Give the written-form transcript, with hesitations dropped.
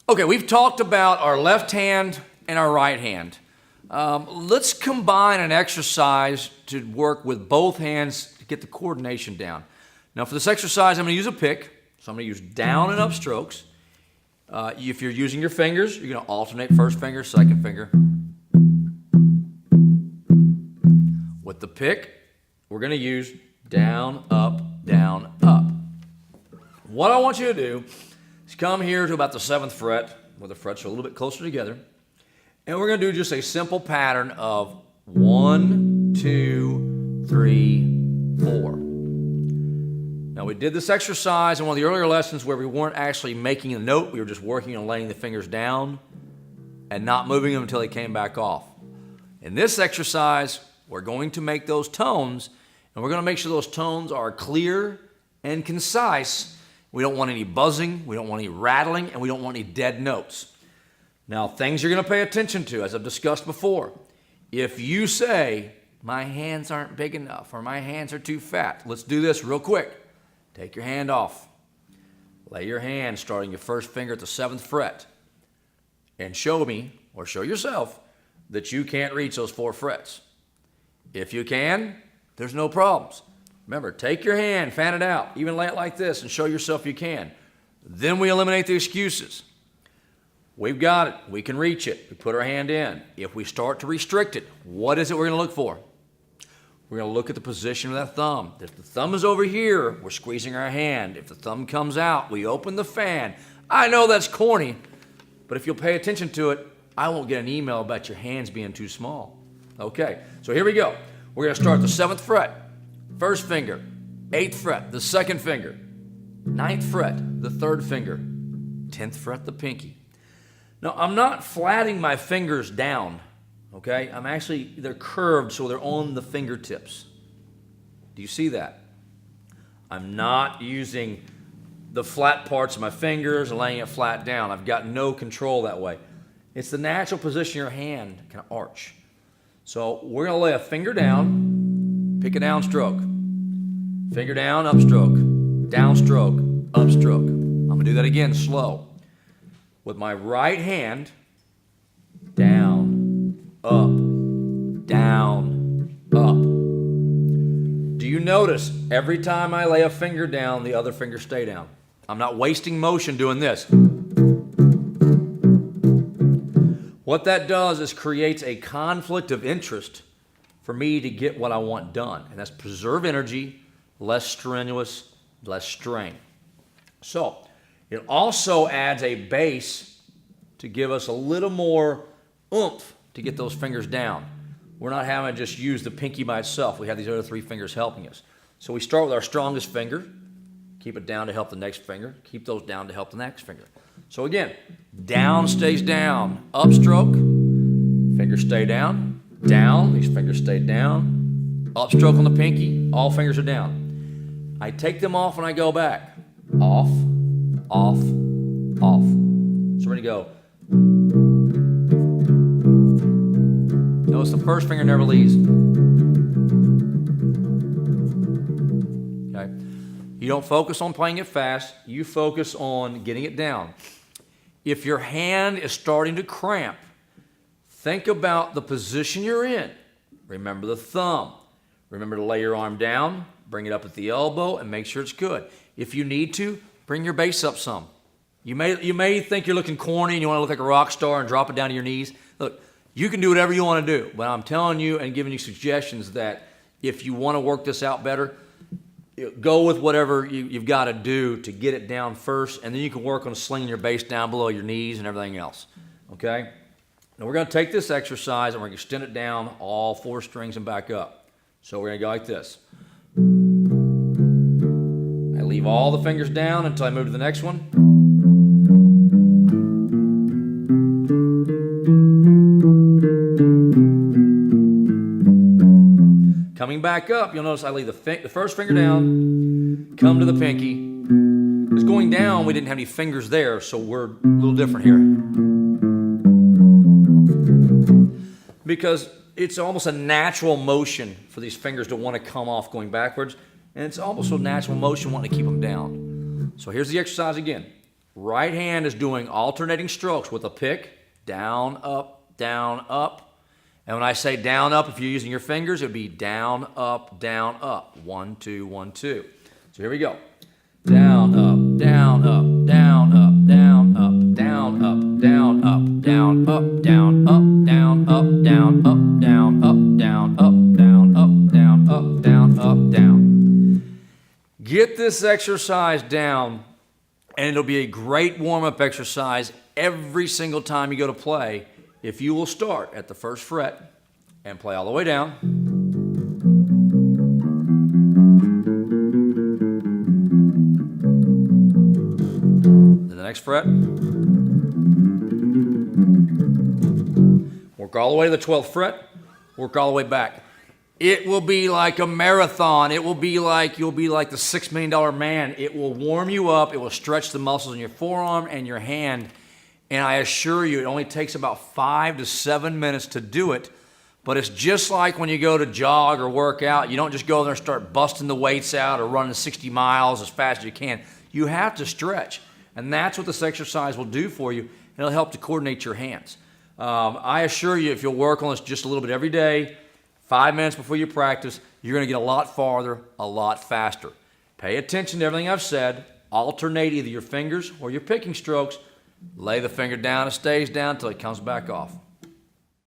Okay, we've talked about our left hand and our right hand. Let's combine an exercise to work with both hands to get the coordination down. Now for this exercise, I'm going to use a pick. So I'm going to use down and up strokes. If you're using your fingers, you're going to alternate first finger, second finger. With the pick, we're going to use down, up, down, up. What I want you to do is come here to about the 7th fret, where the frets are a little bit closer together. And we're going to do just a simple pattern of 1, 2, 3, 4. Now we did this exercise in one of the earlier lessons where we weren't actually making a note. We were just working on laying the fingers down and not moving them until they came back off. In this exercise, we're going to make those tones, and we're going to make sure those tones are clear and concise. We don't want any buzzing, we don't want any rattling, and we don't want any dead notes. Now, things you're going to pay attention to, as I've discussed before. If you say, my hands aren't big enough, or my hands are too fat, let's do this real quick. Take your hand off. Lay your hand starting your first finger at the 7th fret. And show me, or show yourself, that you can't reach those 4 frets. If you can, there's no problems. Remember, take your hand, fan it out, even lay it like this and show yourself you can. Then we eliminate the excuses. We've got it. We can reach it. We put our hand in. If we start to restrict it, what is it we're going to look for? We're going to look at the position of that thumb. If the thumb is over here, we're squeezing our hand. If the thumb comes out, we open the fan. I know that's corny, but if you'll pay attention to it, I won't get an email about your hands being too small. Okay, so here we go. We're going to start the 7th fret, first finger, 8th fret, the 2nd finger, 9th fret, the 3rd finger, 10th fret, the pinky. Now, I'm not flatting my fingers down. Okay, they're curved so they're on the fingertips. Do you see that? I'm not using the flat parts of my fingers and laying it flat down. I've got no control that way. It's the natural position your hand can arch. So we're going to lay a finger down, pick a down stroke. Finger down, up stroke. Down stroke, up stroke. I'm going to do that again, slow. With my right hand, down, up, down, up. Do you notice every time I lay a finger down, the other finger stay down? I'm not wasting motion doing this. What that does is creates a conflict of interest for me to get what I want done. And that's preserve energy, less strenuous, less strain. So it also adds a base to give us a little more oomph to get those fingers down. We're not having to just use the pinky by itself. We have these other 3 fingers helping us. So we start with our strongest finger, keep it down to help the next finger, keep those down to help the next finger. So again, down stays down, up stroke, fingers stay down, these fingers stay down, up stroke on the pinky, all fingers are down. I take them off when I go back. Off, off, off. So we're gonna go. Notice the first finger never leaves. Okay? You don't focus on playing it fast. You focus on getting it down. If your hand is starting to cramp, think about the position you're in. Remember the thumb. Remember to lay your arm down, bring it up at the elbow, and make sure it's good. If you need to, bring your base up some. You may think you're looking corny and you want to look like a rock star and drop it down to your knees. Look, you can do whatever you want to do, but I'm telling you and giving you suggestions that if you want to work this out better, go with whatever you've got to do to get it down first, and then you can work on slinging your base down below your knees and everything else, okay? Now we're going to take this exercise and we're going to extend it down all 4 strings and back up. So we're going to go like this. I leave all the fingers down until I move to the next one. Coming back up, you'll notice I leave the first finger down, come to the pinky. Because going down, we didn't have any fingers there, so we're a little different here. Because it's almost a natural motion for these fingers to want to come off going backwards, and it's almost a natural motion wanting to keep them down. So here's the exercise again. Right hand is doing alternating strokes with a pick, down, up, down, up. And when I say down, up, if you're using your fingers, it would be down, up, 1, 2, 1, 2. So here we go. Down, up, down, up, down, up, down, up, down, up, down, up, down, up, down, up, down, up, down, up, down, up, down, up, down, up, down, up, down, up, down. Get this exercise down, and it'll be a great warm-up exercise every single time you go to play if you will start at the first fret and play all the way down. To the next fret. Work all the way to the 12th fret. Work all the way back. It will be like a marathon. It will be like you'll be like the $6 Million Man. It will warm you up. It will stretch the muscles in your forearm and your hand. And I assure you, it only takes about 5 to 7 minutes to do it. But it's just like when you go to jog or work out. You don't just go there and start busting the weights out or running 60 miles as fast as you can. You have to stretch. And that's what this exercise will do for you. It'll help to coordinate your hands. I assure you, if you'll work on this just a little bit every day, 5 minutes before you practice, you're going to get a lot farther, a lot faster. Pay attention to everything I've said. Alternate either your fingers or your picking strokes. Lay the finger down, it stays down until it comes back off.